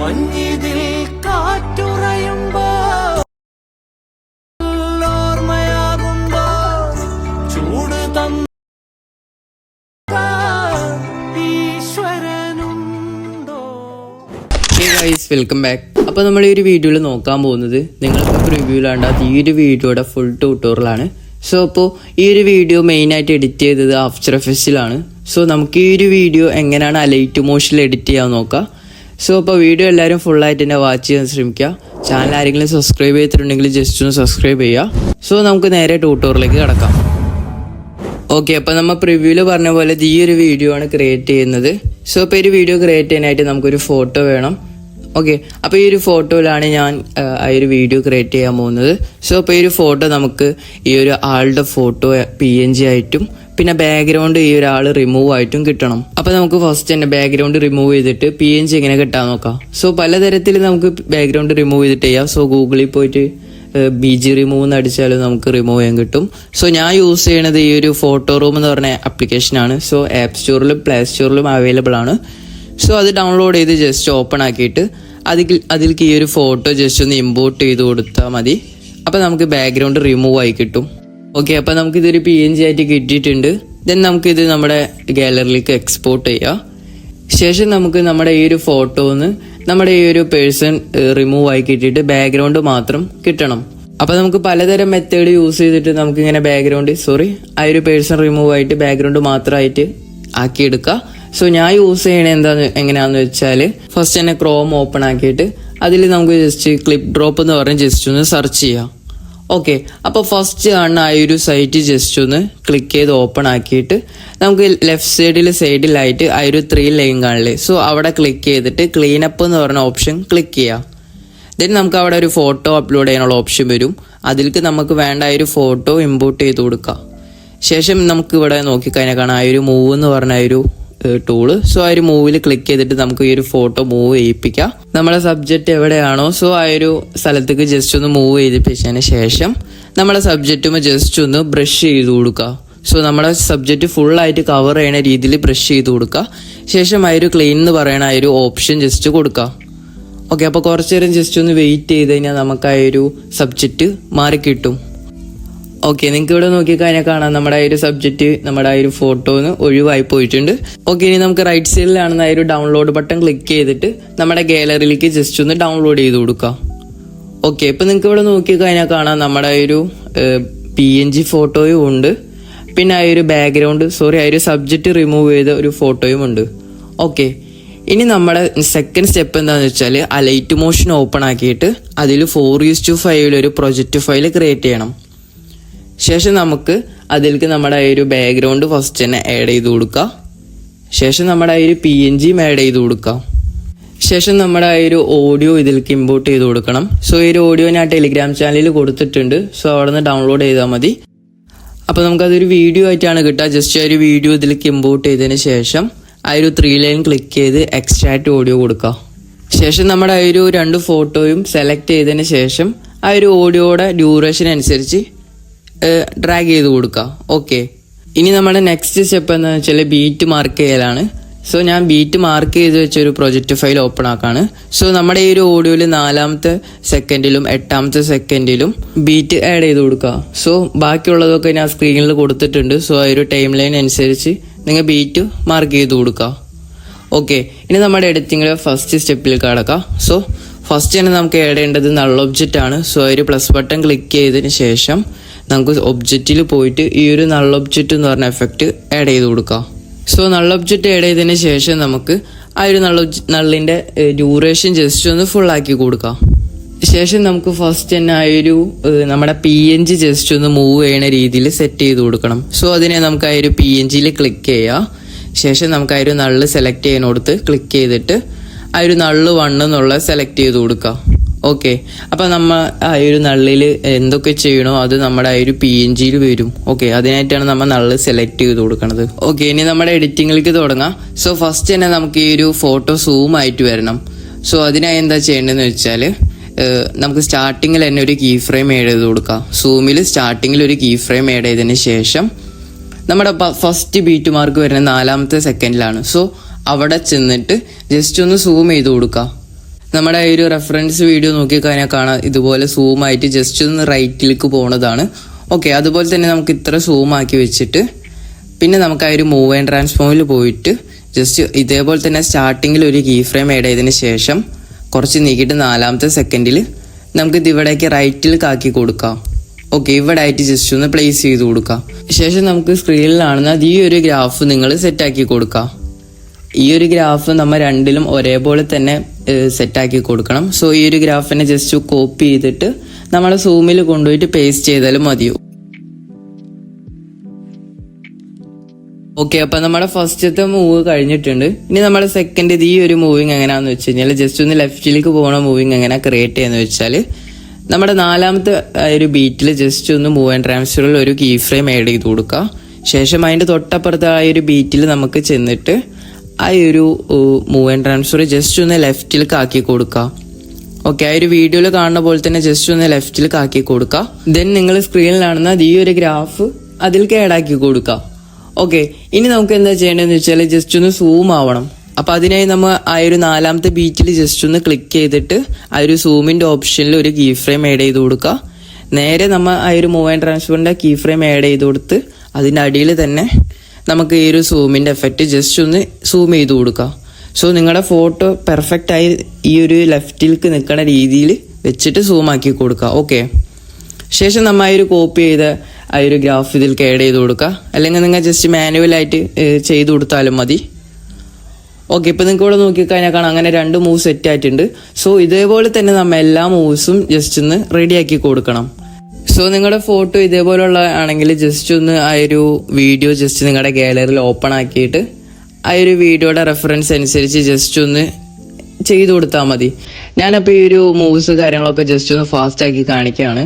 മഞ്ഞിതിൽ കാറ്റുറയുമ്പോ ഓർമ്മയാകുമ്പോ ചൂട് തന്ന ഈശ്വരനുണ്ടോ. Welcome back. അപ്പോൾ നമ്മൾ ഈ ഒരു വീഡിയോയിൽ നോക്കാൻ പോകുന്നത് നിങ്ങൾക്ക് പ്രിവ്യൂലാണ്ടാത്ത ഈ ഒരു വീഡിയോയുടെ ഫുൾ ട്യൂട്ടോറിയലാണ്. സോ അപ്പോൾ ഈ ഒരു വീഡിയോ മെയിനായിട്ട് എഡിറ്റ് ചെയ്തത് ആഫ്റ്റർ എഫക്ട്സിലാണ്. സോ നമുക്ക് ഈ ഒരു വീഡിയോ എങ്ങനെയാണ് ലൈറ്റ് മോഷനിൽ എഡിറ്റ് ചെയ്യാൻ നോക്കാം. സോ അപ്പോൾ വീഡിയോ എല്ലാവരും ഫുള്ളായിട്ട് തന്നെ വാച്ച് ചെയ്യാൻ ശ്രമിക്കുക. ചാനൽ ആരെങ്കിലും സബ്സ്ക്രൈബ് ചെയ്തിട്ടുണ്ടെങ്കിൽ ജസ്റ്റ് ഒന്ന് സബ്സ്ക്രൈബ് ചെയ്യുക. സോ നമുക്ക് നേരെ ട്യൂട്ടോറിയലിലേക്ക് കിടക്കാം. ഓക്കെ, അപ്പോൾ നമ്മൾ പ്രിവ്യൂവിൽ പറഞ്ഞ പോലെ ഈ ഒരു വീഡിയോ ആണ് ക്രിയേറ്റ് ചെയ്യുന്നത്. സോ അപ്പോൾ ഈ ഒരു വീഡിയോ ക്രിയേറ്റ് ചെയ്യാനായിട്ട് നമുക്കൊരു ഫോട്ടോ വേണം. ഓക്കെ, അപ്പോൾ ഈ ഒരു ഫോട്ടോയിലാണ് ഞാൻ ആ ഒരു വീഡിയോ ക്രിയേറ്റ് ചെയ്യാൻ പോകുന്നത്. സോ അപ്പോൾ ഈ ഒരു ഫോട്ടോ നമുക്ക് ഈ ഒരു ആളുടെ ഫോട്ടോ PNG ആയിട്ടും പിന്നെ ബാക്ക്ഗ്രൗണ്ട് ഈ ഒരാൾ റിമൂവ് ആയിട്ടും കിട്ടണം. അപ്പോൾ നമുക്ക് ഫസ്റ്റ് തന്നെ ബാക്ക്ഗ്രൗണ്ട് റിമൂവ് ചെയ്തിട്ട് PNG എങ്ങനെ കിട്ടാൻ നോക്കാം. സോ പലതരത്തിൽ നമുക്ക് ബാക്ക്ഗ്രൗണ്ട് റിമൂവ് ചെയ്തിട്ട് ചെയ്യാം. സോ ഗൂഗിളിൽ പോയിട്ട് BG റിമൂവ് എന്ന് അടിച്ചാലും നമുക്ക് റിമൂവ് ചെയ്യാൻ കിട്ടും. സോ ഞാൻ യൂസ് ചെയ്യണത് ഈ ഒരു ഫോട്ടോ റൂം എന്ന് പറഞ്ഞ ആപ്ലിക്കേഷനാണ്. സോ ആപ്പ് സ്റ്റോറിലും പ്ലേ സ്റ്റോറിലും അവൈലബിൾ ആണ്. സോ അത് ഡൗൺലോഡ് ചെയ്ത് ജസ്റ്റ് ഓപ്പൺ ആക്കിയിട്ട് അതിലേക്ക് ഈ ഒരു ഫോട്ടോ ജസ്റ്റ് ഒന്ന് ഇമ്പോർട്ട് ചെയ്ത് കൊടുത്താൽ മതി. അപ്പോൾ നമുക്ക് ബാക്ക്ഗ്രൗണ്ട് റിമൂവ് ആയി കിട്ടും. ഓക്കെ, അപ്പോൾ നമുക്കിതൊരു PNG ആയിട്ട് കിട്ടിയിട്ടുണ്ട്. ദെൻ നമുക്കിത് നമ്മുടെ ഗാലറിയിലേക്ക് എക്സ്പോർട്ട് ചെയ്യാം. ശേഷം നമുക്ക് നമ്മുടെ ഈ ഒരു ഫോട്ടോന്ന് നമ്മുടെ ഈ ഒരു പേഴ്സൺ റിമൂവ് ആയി കിട്ടിയിട്ട് ബാക്ക്ഗ്രൗണ്ട് മാത്രം കിട്ടണം. അപ്പോൾ നമുക്ക് പലതരം മെത്തേഡ് യൂസ് ചെയ്തിട്ട് നമുക്ക് ഇങ്ങനെ ആ ഒരു പേഴ്സൺ റിമൂവ് ആയിട്ട് ബാക്ക്ഗ്രൗണ്ട് മാത്രമായിട്ട് ആക്കിയെടുക്കുക. സോ ഞാൻ യൂസ് ചെയ്യണത് എങ്ങനെയാണെന്ന് വെച്ചാൽ ഫസ്റ്റ് തന്നെ ക്രോം ഓപ്പൺ ആക്കിയിട്ട് അതിൽ നമുക്ക് ജസ്റ്റ് ക്ലിപ്പ് ഡ്രോപ്പ് എന്ന് പറഞ്ഞ് ജസ്റ്റ് ഒന്ന് സെർച്ച് ചെയ്യാം. ഓക്കെ, അപ്പോൾ ഫസ്റ്റ് കാണുന്ന ആ ഒരു സൈറ്റ് ജസ്റ്റ് ഒന്ന് ക്ലിക്ക് ചെയ്ത് ഓപ്പൺ ആക്കിയിട്ട് നമുക്ക് ലെഫ്റ്റ് സൈഡിലായിട്ട് ആ ഒരു 3 ലൈൻ കാണില്ലേ. സോ അവിടെ ക്ലിക്ക് ചെയ്തിട്ട് ക്ലീനപ്പ് എന്ന് പറഞ്ഞ ഓപ്ഷൻ ക്ലിക്ക് ചെയ്യാം. ദെൻ നമുക്ക് അവിടെ ഒരു ഫോട്ടോ അപ്ലോഡ് ചെയ്യാനുള്ള ഓപ്ഷൻ വരും. അതിലേക്ക് നമുക്ക് വേണ്ട ആ ഒരു ഫോട്ടോ ഇമ്പോർട്ട് ചെയ്ത് കൊടുക്കാം. ശേഷം നമുക്ക് ഇവിടെ നോക്കിക്കഴിഞ്ഞാൽ കാണാം ആ ഒരു മൂവ് എന്ന് പറഞ്ഞ ഒരു ടൂള്. സോ ആ ഒരു മൂവിൽ ക്ലിക്ക് ചെയ്തിട്ട് നമുക്ക് ഈ ഒരു ഫോട്ടോ മൂവ് ചെയ്യിപ്പിക്കാം. നമ്മളെ സബ്ജക്റ്റ് എവിടെയാണോ സോ ആ ഒരു സ്ഥലത്തേക്ക് ജസ്റ്റ് ഒന്ന് മൂവ് ചെയ്യിപ്പിച്ചതിന് ശേഷം നമ്മളെ സബ്ജക്റ്റും ജസ്റ്റ് ഒന്ന് ബ്രഷ് ചെയ്ത് കൊടുക്കുക. സോ നമ്മുടെ സബ്ജക്റ്റ് ഫുള്ളായിട്ട് കവർ ചെയ്യണ രീതിയിൽ ബ്രഷ് ചെയ്ത് കൊടുക്കുക. ശേഷം ആ ഒരു ക്ലീൻ എന്ന് പറയുന്ന ആ ഒരു ഓപ്ഷൻ ജസ്റ്റ് കൊടുക്കുക. ഓക്കെ, അപ്പോൾ കുറച്ച് നേരം ജസ്റ്റ് ഒന്ന് വെയിറ്റ് ചെയ്ത് കഴിഞ്ഞാൽ നമുക്ക് ആ ഒരു സബ്ജക്റ്റ് മാറിക്കിട്ടും. ഓക്കെ, നിങ്ങൾക്ക് ഇവിടെ നോക്കിക്കഴിഞ്ഞാൽ കാണാം നമ്മുടെ ആ ഒരു സബ്ജക്റ്റ് നമ്മുടെ ആ ഒരു ഫോട്ടോന്ന് ഒഴിവായി പോയിട്ടുണ്ട്. ഓക്കെ, ഇനി നമുക്ക് റൈറ്റ് സൈഡിലാണെന്ന് ആ ഒരു ഡൗൺലോഡ് ബട്ടൺ ക്ലിക്ക് ചെയ്തിട്ട് നമ്മുടെ ഗാലറിയിലേക്ക് ജസ്റ്റ് ഒന്ന് ഡൗൺലോഡ് ചെയ്ത് കൊടുക്കാം. ഓക്കെ, ഇപ്പം നിങ്ങൾക്ക് ഇവിടെ നോക്കിക്കഴിഞ്ഞാൽ കാണാം നമ്മുടെ ആ ഒരു PNG ഫോട്ടോയും ഉണ്ട്. പിന്നെ ആ ഒരു ബാക്ക്ഗ്രൗണ്ട് ആ ഒരു സബ്ജക്റ്റ് റിമൂവ് ചെയ്ത ഒരു ഫോട്ടോയും ഉണ്ട്. ഓക്കെ, ഇനി നമ്മുടെ സെക്കൻഡ് സ്റ്റെപ്പ് എന്താണെന്ന് വെച്ചാൽ ആ ലൈറ്റ് മോഷൻ ഓപ്പൺ ആക്കിയിട്ട് അതിൽ 4:5 ഒരു പ്രൊജക്റ്റ് ഫയൽ ക്രിയേറ്റ് ചെയ്യണം. ശേഷം നമുക്ക് അതിലേക്ക് നമ്മുടെ ആ ഒരു ബാക്ക്ഗ്രൗണ്ട് ഫസ്റ്റ് തന്നെ ആഡ് ചെയ്ത് കൊടുക്കാം. ശേഷം നമ്മുടെ ആ ഒരു PNG ആഡ് ചെയ്ത് കൊടുക്കാം. ശേഷം നമ്മുടെ ആ ഒരു ഓഡിയോ ഇതിലേക്ക് ഇമ്പോർട്ട് ചെയ്ത് കൊടുക്കണം. സോ ഈ ഒരു ഓഡിയോ ഞാൻ ടെലിഗ്രാം ചാനലിൽ കൊടുത്തിട്ടുണ്ട്. സോ അവിടെ നിന്ന് ഡൗൺലോഡ് ചെയ്താൽ മതി. അപ്പോൾ നമുക്കതൊരു വീഡിയോ ആയിട്ടാണ് കിട്ടുക. ജസ്റ്റ് ആ ഒരു വീഡിയോ ഇതിലേക്ക് ഇമ്പോർട്ട് ചെയ്തതിന് ശേഷം ആ ഒരു 3 ലൈൻ ക്ലിക്ക് ചെയ്ത് എക്സ്ട്രാക്ട് ഓഡിയോ കൊടുക്കുക. ശേഷം നമ്മുടെ ആ ഒരു 2 ഫോട്ടോയും സെലക്ട് ചെയ്തതിന് ശേഷം ആ ഒരു ഓഡിയോയുടെ ഡ്യൂറേഷൻ അനുസരിച്ച് ഡ്രാഗ് ചെയ്ത് കൊടുക്കുക. ഓക്കെ, ഇനി നമ്മുടെ നെക്സ്റ്റ് സ്റ്റെപ്പ് എന്താണെന്ന് വെച്ചാൽ ബീറ്റ് മാർക്ക് ചെയ്യലാണ്. സോ ഞാൻ ബീറ്റ് മാർക്ക് ചെയ്ത് വെച്ചൊരു പ്രൊജക്റ്റ് ഫയൽ ഓപ്പൺ ആക്കാണ്. സോ നമ്മുടെ ഈ ഒരു ഓഡിയോയിൽ 4ാമത്തെ സെക്കൻഡിലും 8ാമത്തെ സെക്കൻഡിലും ബീറ്റ് ആഡ് ചെയ്ത് കൊടുക്കുക. സോ ബാക്കിയുള്ളതൊക്കെ ഞാൻ സ്ക്രീനിൽ കൊടുത്തിട്ടുണ്ട്. സോ ആ ഒരു ടൈം ലൈൻ അനുസരിച്ച് നിങ്ങൾ ബീറ്റ് മാർക്ക് ചെയ്ത് കൊടുക്കുക. ഓക്കെ, ഇനി നമ്മുടെ എഡിറ്റിങ്ങിലെ ഫസ്റ്റ് സ്റ്റെപ്പിൽ കിടക്കാം. സോ ഫസ്റ്റ് തന്നെ നമുക്ക് ആഡ് ചെയ്യേണ്ടത് നൾ ഒബ്ജക്റ്റ് ആണ്. സോ ആ ഒരു പ്ലസ് ബട്ടൺ ക്ലിക്ക് ചെയ്തതിന് ശേഷം നമുക്ക് ഒബ്ജക്റ്റിൽ പോയിട്ട് ഈ ഒരു നൾ ഒബ്ജക്റ്റ് എന്ന് പറഞ്ഞ എഫക്റ്റ് ആഡ് ചെയ്ത് കൊടുക്കാം. സോ നൾ ഒബ്ജക്റ്റ് ആഡ് ചെയ്തതിന് ശേഷം നമുക്ക് ആ ഒരു നള്ളിൻ്റെ ഡ്യൂറേഷൻ ജസ്റ്റ് ഒന്ന് ഫുൾ ആക്കി കൊടുക്കാം. ശേഷം നമുക്ക് ഫസ്റ്റ് തന്നെ ആ ഒരു നമ്മുടെ PNG ജസ്റ്റ് ഒന്ന് മൂവ് ചെയ്യണ രീതിയിൽ സെറ്റ് ചെയ്ത് കൊടുക്കണം. സോ അതിനെ നമുക്ക് ആ ഒരു PNGയിൽ ക്ലിക്ക് ചെയ്യാം. ശേഷം നമുക്ക് ആ ഒരു നള്ള് സെലക്ട് ചെയ്യാനോടുത്ത് ക്ലിക്ക് ചെയ്തിട്ട് ആ ഒരു നള്ള് 1 എന്നുള്ളത് സെലക്ട് ചെയ്ത് കൊടുക്കാം. ഓക്കെ, അപ്പോൾ നമ്മൾ ആ ഒരു നള്ളിൽ എന്തൊക്കെ ചെയ്യണോ അത് നമ്മുടെ ആ ഒരു PNGയിൽ വരും. ഓക്കെ, അതിനായിട്ടാണ് നമ്മൾ നള്ള് സെലക്ട് ചെയ്ത് കൊടുക്കുന്നത്. ഓക്കെ, ഇനി നമ്മുടെ എഡിറ്റിങ്ങിലേക്ക് തുടങ്ങാം. സോ ഫസ്റ്റ് തന്നെ നമുക്ക് ഈ ഒരു ഫോട്ടോ സൂം ആയിട്ട് വരണം. സോ അതിനായി എന്താ ചെയ്യേണ്ടതെന്ന് വെച്ചാൽ നമുക്ക് സ്റ്റാർട്ടിങ്ങിൽ തന്നെ ഒരു കീ ഫ്രെയിം ആഡ് ചെയ്ത് കൊടുക്കാം. സൂമിൽ സ്റ്റാർട്ടിങ്ങിൽ ഒരു കീ ഫ്രെയിം ആഡ് ചെയ്തതിന് ശേഷം നമ്മുടെ ഫസ്റ്റ് ബീറ്റ് മാർക്ക് വരുന്നത് 4ാമത്തെ സെക്കൻഡിലാണ്. സോ അവിടെ ചെന്നിട്ട് ജസ്റ്റ് ഒന്ന് സൂം ചെയ്ത് കൊടുക്കാം. നമ്മുടെ ഈ ഒരു റെഫറൻസ് വീഡിയോ നോക്കിക്കഴിഞ്ഞാൽ കാണാം ഇതുപോലെ സൂം ആയിട്ട് ജസ്റ്റ് ഒന്ന് റൈറ്റിലേക്ക് പോണതാണ്. ഓക്കെ, അതുപോലെ തന്നെ നമുക്ക് ഇത്ര സൂം ആക്കി വെച്ചിട്ട് പിന്നെ നമുക്ക് ആ ഒരു മൂവ് ആൻഡ് ട്രാൻസ്ഫോമിൽ പോയിട്ട് ജസ്റ്റ് ഇതേപോലെ തന്നെ സ്റ്റാർട്ടിങ്ങിൽ ഒരു കീ ഫ്രെയിം ആഡ് ചെയ്തതിന് ശേഷം കുറച്ച് നീക്കിയിട്ട് 4ാമത്തെ സെക്കൻഡിൽ നമുക്ക് ഇത് ഇവിടേക്ക് റൈറ്റിലേക്ക് ആക്കി കൊടുക്കാം. ഓക്കെ, ഇവിടെ ആയിട്ട് ജസ്റ്റ് ഒന്ന് പ്ലേസ് ചെയ്ത് കൊടുക്കാം. ശേഷം നമുക്ക് സ്ക്രീനിൽ കാണുന്ന ഈ ഒരു ഗ്രാഫ് നിങ്ങൾ സെറ്റാക്കി കൊടുക്കാം. ഈ ഒരു ഗ്രാഫ് നമ്മൾ രണ്ടിലും ഒരേപോലെ തന്നെ സെറ്റാക്കി കൊടുക്കണം. സോ ഈ ഒരു ഗ്രാഫിനെ ജസ്റ്റ് കോപ്പി ചെയ്തിട്ട് നമ്മൾ സൂമിൽ കൊണ്ടുപോയിട്ട് പേസ്റ്റ് ചെയ്താലും മതിയോ. ഓക്കെ, അപ്പൊ നമ്മുടെ ഫസ്റ്റത്തെ മൂവ് കഴിഞ്ഞിട്ടുണ്ട്. ഇനി നമ്മുടെ സെക്കൻഡ് ഈ ഒരു മൂവിങ് എങ്ങനെയാണെന്ന് വെച്ച് കഴിഞ്ഞാൽ ജസ്റ്റ് ഒന്ന് ലെഫ്റ്റിലേക്ക് പോകുന്ന മൂവിങ് എങ്ങനെ ക്രിയേറ്റ് ചെയ്യുന്ന വെച്ചാൽ നമ്മുടെ 4ാമത്തെ ഒരു ബീറ്റിൽ ജസ്റ്റ് ഒന്ന് മൂവ് ആൻഡ് ട്രാൻസ്ഫറിൽ ഒരു കീ ഫ്രെയിം ആഡ് ചെയ്ത് കൊടുക്കുക. ശേഷം അതിന്റെ തൊട്ടപ്പുറത്ത് ആ ഒരു ബീറ്റിൽ നമുക്ക് ചെന്നിട്ട് ആ ഒരു മൂവ് ആൻഡ് ട്രാൻസ്ഫർ ജസ്റ്റ് ഒന്ന് ലെഫ്റ്റിലേക്ക് ആക്കി കൊടുക്കുക. ഓക്കെ, ആ ഒരു വീഡിയോയിൽ കാണുന്ന പോലെ തന്നെ ജസ്റ്റ് ഒന്ന് ലെഫ്റ്റിലേക്ക് ആക്കി കൊടുക്കുക. ദെൻ നിങ്ങൾ സ്ക്രീനിൽ കാണുന്ന ഈ ഒരു ഗ്രാഫ് അതിലേക്ക് ആഡ് ആക്കി കൊടുക്കുക. ഓക്കെ, ഇനി നമുക്ക് എന്താ ചെയ്യേണ്ടതെന്ന് വെച്ചാൽ ജസ്റ്റ് ഒന്ന് സൂം ആവണം. അപ്പൊ അതിനായി നമ്മൾ ആ ഒരു 4ാമത്തെ ബീറ്റിൽ ജസ്റ്റ് ഒന്ന് ക്ലിക്ക് ചെയ്തിട്ട് ആ ഒരു സൂമിന്റെ ഓപ്ഷനിൽ ഒരു കീ ഫ്രെയിം ആഡ് ചെയ്ത് കൊടുക്കുക. നേരെ നമ്മൾ ആ ഒരു മൂവ് ആൻഡ് ട്രാൻസ്ഫറിന്റെ കീ ഫ്രെയിം ആഡ് ചെയ്ത് കൊടുത്ത് അതിന്റെ അടിയിൽ തന്നെ നമുക്ക് ഈ ഒരു സൂമിന്റെ എഫക്റ്റ് ജസ്റ്റ് ഒന്ന് സൂം ചെയ്ത് കൊടുക്കുക. സോ നിങ്ങളുടെ ഫോട്ടോ പെർഫെക്റ്റ് ആയി ഈ ഒരു ലെഫ്റ്റിലേക്ക് നിൽക്കുന്ന രീതിയിൽ വെച്ചിട്ട് സൂം ആക്കി കൊടുക്കുക. ഓക്കെ, ശേഷം നമ്മൾ ആ ഒരു കോപ്പി ചെയ്ത ആ ഒരു ഗ്രാഫ് ഇതിലേക്ക് ആഡ് ചെയ്ത് കൊടുക്കുക. അല്ലെങ്കിൽ നിങ്ങൾ ജസ്റ്റ് മാനുവലായിട്ട് ചെയ്ത് കൊടുത്താലും മതി. ഓക്കെ, ഇപ്പൊ നിങ്ങൾക്ക് ഇവിടെ നോക്കിക്കഴിഞ്ഞാൽ കാണാം അങ്ങനെ 2 മൂവ് സെറ്റ് ആയിട്ടുണ്ട്. സോ ഇതേപോലെ തന്നെ നമ്മൾ എല്ലാ മൂവ്സും ജസ്റ്റ് ഒന്ന് റെഡിയാക്കി കൊടുക്കണം. സോ നിങ്ങളുടെ ഫോട്ടോ ഇതേപോലുള്ള ആണെങ്കിൽ ജസ്റ്റ് ഒന്ന് ആ ഒരു വീഡിയോ ജസ്റ്റ് നിങ്ങളുടെ ഗാലറിയിൽ ഓപ്പൺ ആക്കിയിട്ട് ആ ഒരു വീഡിയോയുടെ റെഫറൻസ് അനുസരിച്ച് ജസ്റ്റ് ഒന്ന് ചെയ്തു കൊടുത്താൽ മതി. ഞാനപ്പോൾ ഈ ഒരു മൂവ്സ് കാര്യങ്ങളൊക്കെ ജസ്റ്റ് ഒന്ന് ഫാസ്റ്റ് ആക്കി കാണിക്കുകയാണ്.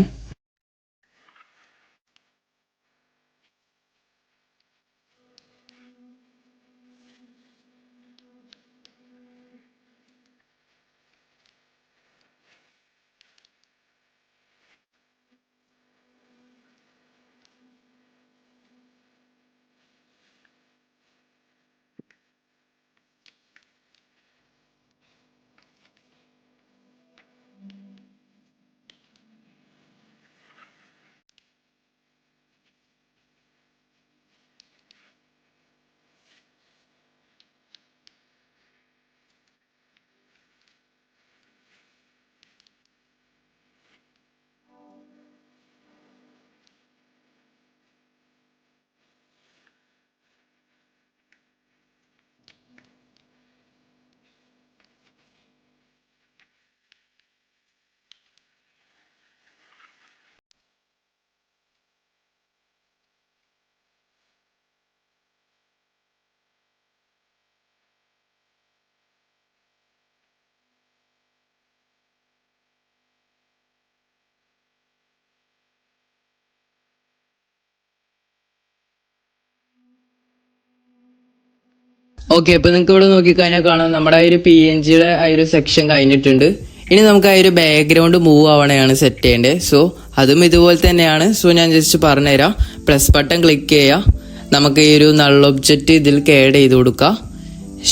ഓക്കെ, ഇപ്പൊ നിങ്ങൾക്ക് ഇവിടെ നോക്കിക്കഴിഞ്ഞാൽ കാണാം നമ്മുടെ ആ ഒരു PNGയുടെ ആ ഒരു സെക്ഷൻ കഴിഞ്ഞിട്ടുണ്ട്. ഇനി നമുക്ക് ആ ഒരു ബാക്ക്ഗ്രൗണ്ട് മൂവ് ആവണയാണ് സെറ്റ് ചെയ്യേണ്ടത്. സോ അതും ഇതുപോലെ തന്നെയാണ്. സോ ഞാൻ ജസ്റ്റ് പറഞ്ഞുതരാം. പ്ലസ് ബട്ടൺ ക്ലിക്ക് ചെയ്യുക. നമുക്ക് ഈ ഒരു നൾ ഒബ്ജക്റ്റ് ഇതിലേക്ക് ആഡ് ചെയ്ത് കൊടുക്കുക.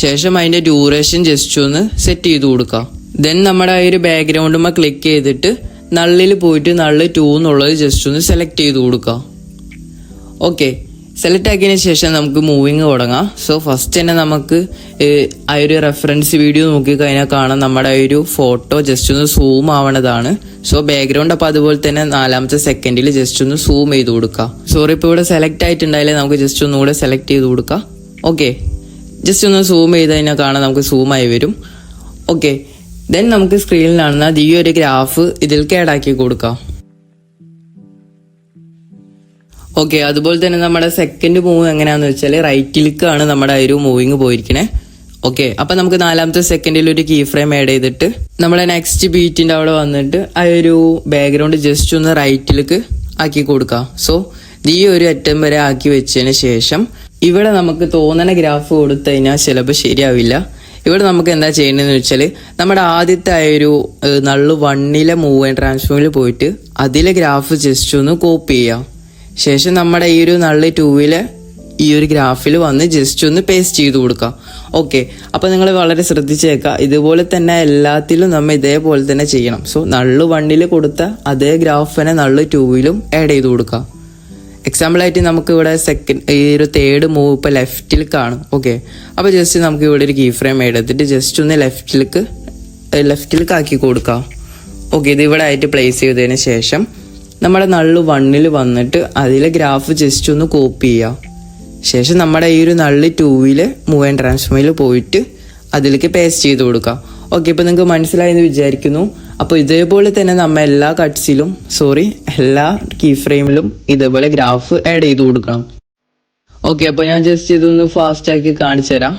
ശേഷം അതിന്റെ ഡ്യൂറേഷൻ ജസ്റ്റ് ഒന്ന് സെറ്റ് ചെയ്ത് കൊടുക്കുക. ദെൻ നമ്മുടെ ആ ഒരു ബാക്ക്ഗ്രൗണ്ടുമ്മ ക്ലിക്ക് ചെയ്തിട്ട് നള്ളിൽ പോയിട്ട് നള്ള് 2 എന്നുള്ളത് ജസ്റ്റ് ഒന്ന് സെലക്ട് ചെയ്ത് കൊടുക്കുക. ഓക്കെ, സെലക്ട് ആക്കിയതിന് ശേഷം നമുക്ക് മൂവിങ് തുടങ്ങാം. സോ ഫസ്റ്റ് തന്നെ നമുക്ക് ആ ഒരു റെഫറൻസ് വീഡിയോ നോക്കിക്കഴിഞ്ഞാൽ കാണാം നമ്മുടെ ആ ഒരു ഫോട്ടോ ജസ്റ്റ് ഒന്ന് സൂം ആവണതാണ്. സോ ബാക്ക്ഗ്രൗണ്ട് അപ്പോൾ അതുപോലെ തന്നെ 4ാമത്തെ സെക്കൻഡിൽ ജസ്റ്റ് ഒന്ന് സൂം ചെയ്ത് കൊടുക്കാം. സോറി, ഇപ്പോൾ ഇവിടെ സെലക്ട് ആയിട്ടുണ്ടായാലേ നമുക്ക് ജസ്റ്റ് ഒന്നുകൂടെ സെലക്ട് ചെയ്ത് കൊടുക്കാം. ഓക്കെ, ജസ്റ്റ് ഒന്ന് സൂം ചെയ്ത് കഴിഞ്ഞാൽ കാണാം നമുക്ക് സൂം ആയി വരും. ഓക്കെ, ദെൻ നമുക്ക് സ്ക്രീനിൽ കാണുന്ന ഈ ഒരു ഗ്രാഫ് ഇതിലേക്ക് ആഡ് ആക്കി കൊടുക്കാം. ഓക്കെ, അതുപോലെ തന്നെ നമ്മുടെ സെക്കൻഡ് മൂവ് എങ്ങനെയാന്ന് വെച്ചാൽ റൈറ്റിലേക്കാണ് നമ്മുടെ ആ ഒരു മൂവിങ് പോയിരിക്കണേ. ഓക്കെ, അപ്പൊ നമുക്ക് 4ാമത്തെ സെക്കൻഡിൽ ഒരു കീ ഫ്രെയിം ആഡ് ചെയ്തിട്ട് നമ്മുടെ നെക്സ്റ്റ് ബീറ്റിന്റെ അവിടെ വന്നിട്ട് ആ ഒരു ബാക്ക്ഗ്രൗണ്ട് ജസ്റ്റ് ഒന്ന് റൈറ്റിലേക്ക് ആക്കി കൊടുക്കാം. സോ ഈ ഒരു അറ്റം വരെ ആക്കി വെച്ചതിന് ശേഷം ഇവിടെ നമുക്ക് തോന്നണ ഗ്രാഫ് കൊടുത്തു കഴിഞ്ഞാൽ ചിലപ്പോൾ ശരിയാവില്ല. ഇവിടെ നമുക്ക് എന്താ ചെയ്യേണ്ടതെന്ന് വെച്ചാൽ നമ്മുടെ ആദ്യത്തെ ആ ഒരു നള്ളു 1ലെ മൂവ് ആൻഡ് ട്രാൻസ്ഫോമിൽ പോയിട്ട് അതിലെ ഗ്രാഫ് ജസ്റ്റ് ഒന്ന് കോപ്പി ചെയ്യാം. ശേഷം നമ്മുടെ ഈ ഒരു നള്ളി 2ലെ ഈ ഒരു ഗ്രാഫിൽ വന്ന് ജസ്റ്റ് ഒന്ന് പേസ്റ്റ് ചെയ്ത് കൊടുക്കുക. ഓക്കെ, അപ്പോൾ നിങ്ങൾ വളരെ ശ്രദ്ധിച്ചേക്കുക. ഇതുപോലെ തന്നെ എല്ലാത്തിലും നമ്മൾ ഇതേപോലെ തന്നെ ചെയ്യണം. സോ നള്ളു 1 കൊടുത്ത അതേ ഗ്രാഫിനെ നള്ളു 2 ആഡ് ചെയ്ത് കൊടുക്കുക. എക്സാമ്പിളായിട്ട് നമുക്ക് ഇവിടെ ഈ ഒരു തേർഡ് മൂവ് ഇപ്പോൾ ലെഫ്റ്റിലേക്കാണ്. ഓക്കെ, അപ്പോൾ ജസ്റ്റ് നമുക്ക് ഇവിടെ ഒരു കീ ഫ്രെയിം എടുത്തിട്ട് ജസ്റ്റ് ഒന്ന് ലെഫ്റ്റിലേക്ക് ആക്കി കൊടുക്കാം. ഓക്കെ, ഇത് ഇവിടെ ആയിട്ട് പ്ലേസ് ചെയ്തതിന് ശേഷം നമ്മുടെ നള്ളു 1 വന്നിട്ട് അതിലെ ഗ്രാഫ് ജസ്റ്റ് ഒന്ന് കോപ്പി ചെയ്യുക. ശേഷം നമ്മുടെ ഈ ഒരു നള്ളു 2 മൂവ് ആൻഡ് ട്രാൻസ്ഫോമിൽ പോയിട്ട് അതിലേക്ക് പേസ്റ്റ് ചെയ്ത് കൊടുക്കുക. ഓക്കെ, ഇപ്പോൾ നിങ്ങൾക്ക് മനസ്സിലായെന്ന് വിചാരിക്കുന്നു. അപ്പോൾ ഇതേപോലെ തന്നെ നമ്മൾ എല്ലാ കീ ഫ്രെയിമിലും ഇതേപോലെ ഗ്രാഫ് ആഡ് ചെയ്ത് കൊടുക്കണം. ഓക്കെ, അപ്പോൾ ഞാൻ ജസ്റ്റ് ഇതൊന്ന് ഫാസ്റ്റ് ആക്കി കാണിച്ചു തരാം.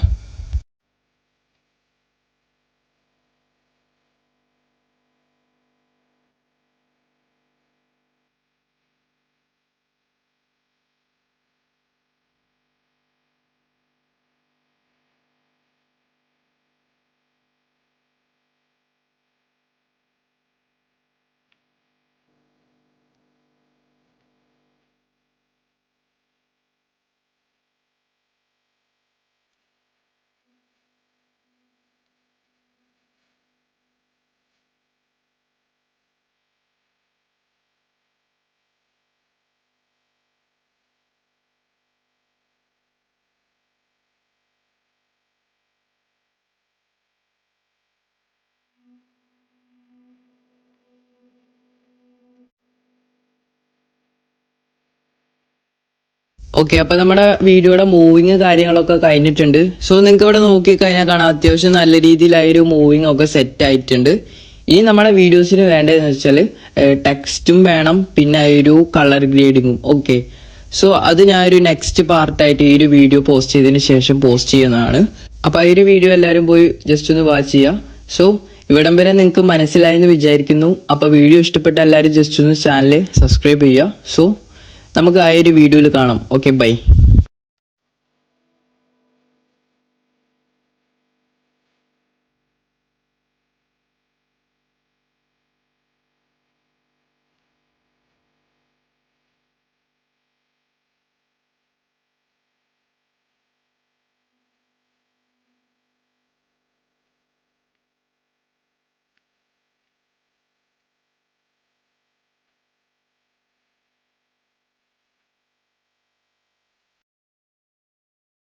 ഓക്കെ, അപ്പൊ നമ്മുടെ വീഡിയോയുടെ മൂവിങ് കാര്യങ്ങളൊക്കെ കഴിഞ്ഞിട്ടുണ്ട്. സോ നിങ്ങൾക്ക് ഇവിടെ നോക്കിക്കഴിഞ്ഞാൽ കാണാം അത്യാവശ്യം നല്ല രീതിയിലായൊരു മൂവിങ് ഒക്കെ സെറ്റ് ആയിട്ടുണ്ട്. ഇനി നമ്മുടെ വീഡിയോസിന് വേണ്ടതെന്ന് വെച്ചാൽ ടെക്സ്റ്റും വേണം, പിന്നെ ഒരു കളർ ഗ്രേഡിങ്ങും. ഓക്കെ, സോ അത് ഞാനൊരു നെക്സ്റ്റ് പാർട്ടായിട്ട് ഈ ഒരു വീഡിയോ പോസ്റ്റ് ചെയ്തതിന് ശേഷം പോസ്റ്റ് ചെയ്യുന്നതാണ്. അപ്പൊ ഈ ഒരു വീഡിയോ എല്ലാവരും പോയി ജസ്റ്റ് ഒന്ന് വാച്ച് ചെയ്യുക. സോ ഇവിടം വരെ നിങ്ങൾക്ക് മനസ്സിലായെന്ന് വിചാരിക്കുന്നു. അപ്പൊ വീഡിയോ ഇഷ്ടപ്പെട്ട എല്ലാവരും ജസ്റ്റ് ഒന്ന് ചാനൽ സബ്സ്ക്രൈബ് ചെയ്യുക. സോ നമുക്ക് ആ ഒരു വീഡിയോയിൽ കാണാം. Okay, by.